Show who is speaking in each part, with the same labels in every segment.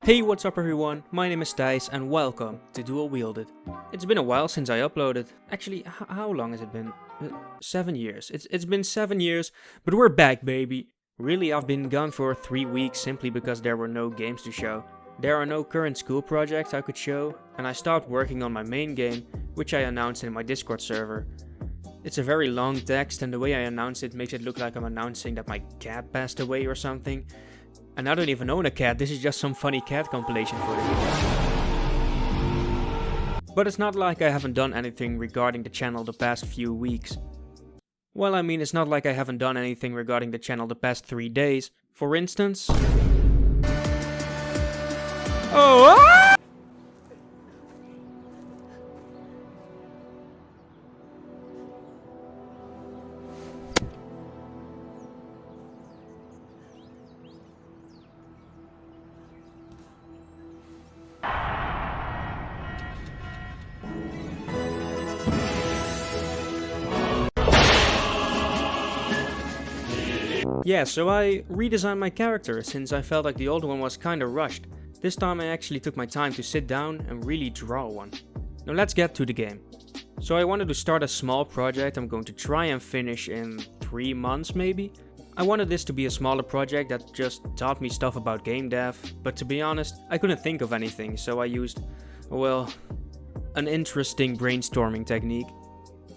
Speaker 1: Hey, what's up everyone, my name is Thijs and welcome to DualWielded. It's been a while since I uploaded. Actually, how long has it been? 7 years. It's been 7 years, but we're back, baby. Really, I've been gone for 3 weeks simply because there were no games to show. There are no current school projects I could show, and I stopped working on my main game, which I announced in my Discord server. It's a very long text, and the way I announce it makes it look like I'm announcing that my cat passed away or something. And I don't even own a cat, this is just some funny cat compilation for the video. But it's not like I haven't done anything regarding the channel the past few weeks. Well, I mean, it's not like I haven't done anything regarding the channel the past 3 days. For instance... Yeah, so I redesigned my character since I felt like the old one was kinda rushed. This time I actually took my time to sit down and really draw one. Now let's get to the game. So I wanted to start a small project I'm going to try and finish in 3 months maybe. I wanted this to be a smaller project that just taught me stuff about game dev, but to be honest, I couldn't think of anything, so I used, well, an interesting brainstorming technique.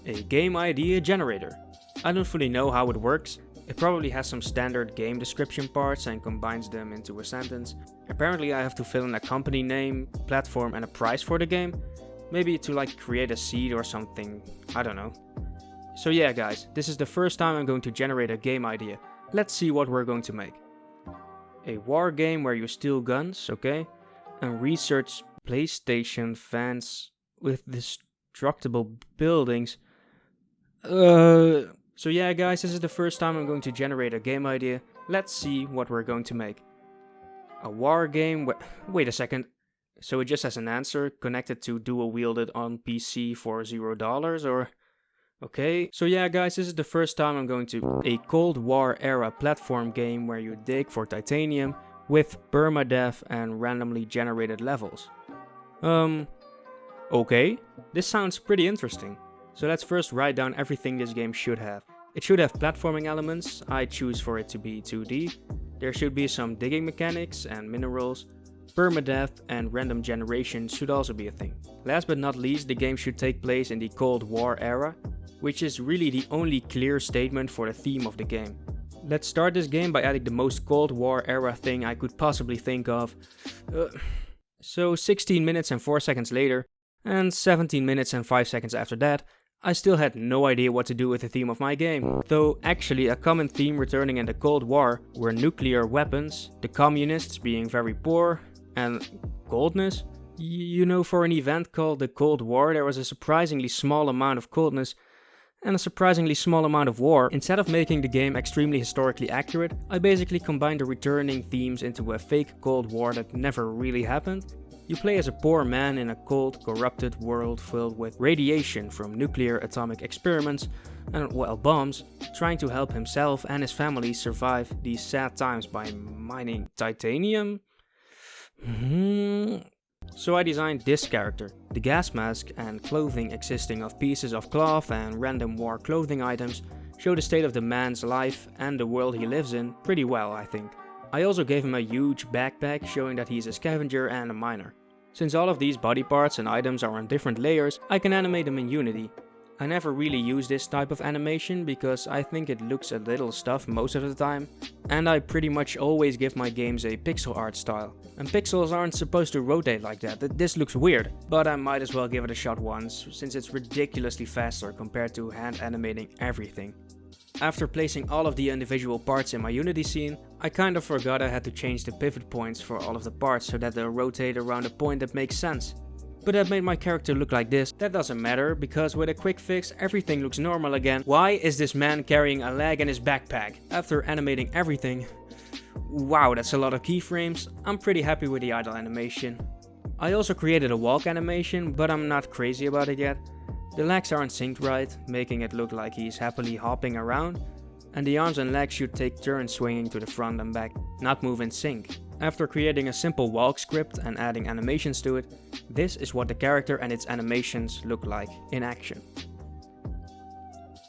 Speaker 1: A game idea generator. I don't fully know how it works. It probably has some standard game description parts and combines them into a sentence. Apparently I have to fill in a company name, platform and a price for the game. Maybe to like create a seed or something, I don't know. So yeah guys, this is the first time I'm going to generate a game idea. Let's see what we're going to make. A war game where you steal guns, okay? And research PlayStation fans with destructible buildings. So yeah guys, this is the first time I'm going to generate a game idea. Let's see what we're going to make. A war game wait a second. So it just has an answer connected to DualWielded on PC for $0 or... Okay. So yeah guys, this is the first time I'm going to... A Cold War era platform game where you dig for titanium with permadeath and randomly generated levels. Okay. This sounds pretty interesting. So let's first write down everything this game should have. It should have platforming elements, I choose for it to be 2D. There should be some digging mechanics and minerals. Permadeath and random generation should also be a thing. Last but not least, the game should take place in the Cold War era, which is really the only clear statement for the theme of the game. Let's start this game by adding the most Cold War era thing I could possibly think of. So 16 minutes and 4 seconds later, and 17 minutes and 5 seconds after that, I still had no idea what to do with the theme of my game. Though actually a common theme returning in the Cold War were nuclear weapons, the communists being very poor, and coldness. You know, for an event called the Cold War there was a surprisingly small amount of coldness and a surprisingly small amount of war. Instead of making the game extremely historically accurate, I basically combined the returning themes into a fake Cold War that never really happened. You play as a poor man in a cold, corrupted world filled with radiation from nuclear atomic experiments and, well, bombs, trying to help himself and his family survive these sad times by mining titanium? So I designed this character. The gas mask and clothing consisting of pieces of cloth and random war clothing items show the state of the man's life and the world he lives in pretty well, I think. I also gave him a huge backpack showing that he's a scavenger and a miner. Since all of these body parts and items are on different layers, I can animate them in Unity. I never really use this type of animation because I think it looks a little stuffed most of the time. And I pretty much always give my games a pixel art style. And pixels aren't supposed to rotate like that, this looks weird. But I might as well give it a shot once, since it's ridiculously faster compared to hand animating everything. After placing all of the individual parts in my Unity scene, I kind of forgot I had to change the pivot points for all of the parts so that they'll rotate around a point that makes sense. But that made my character look like this. That doesn't matter, because with a quick fix everything looks normal again. Why is this man carrying a leg in his backpack? After animating everything... Wow, that's a lot of keyframes. I'm pretty happy with the idle animation. I also created a walk animation, but I'm not crazy about it yet. The legs aren't synced right, making it look like he's happily hopping around, and the arms and legs should take turns swinging to the front and back, not move in sync. After creating a simple walk script and adding animations to it, this is what the character and its animations look like in action.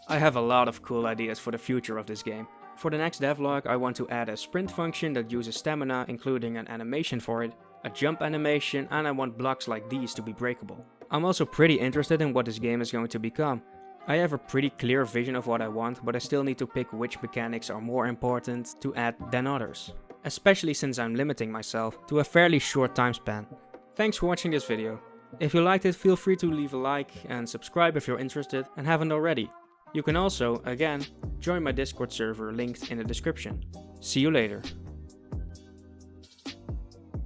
Speaker 1: I have a lot of cool ideas for the future of this game. For the next devlog, I want to add a sprint function that uses stamina, including an animation for it, a jump animation, and I want blocks like these to be breakable. I'm also pretty interested in what this game is going to become. I have a pretty clear vision of what I want, but I still need to pick which mechanics are more important to add than others. Especially since I'm limiting myself to a fairly short time span. Thanks for watching this video. If you liked it, feel free to leave a like and subscribe if you're interested and haven't already. You can also, again, join my Discord server linked in the description. See you later.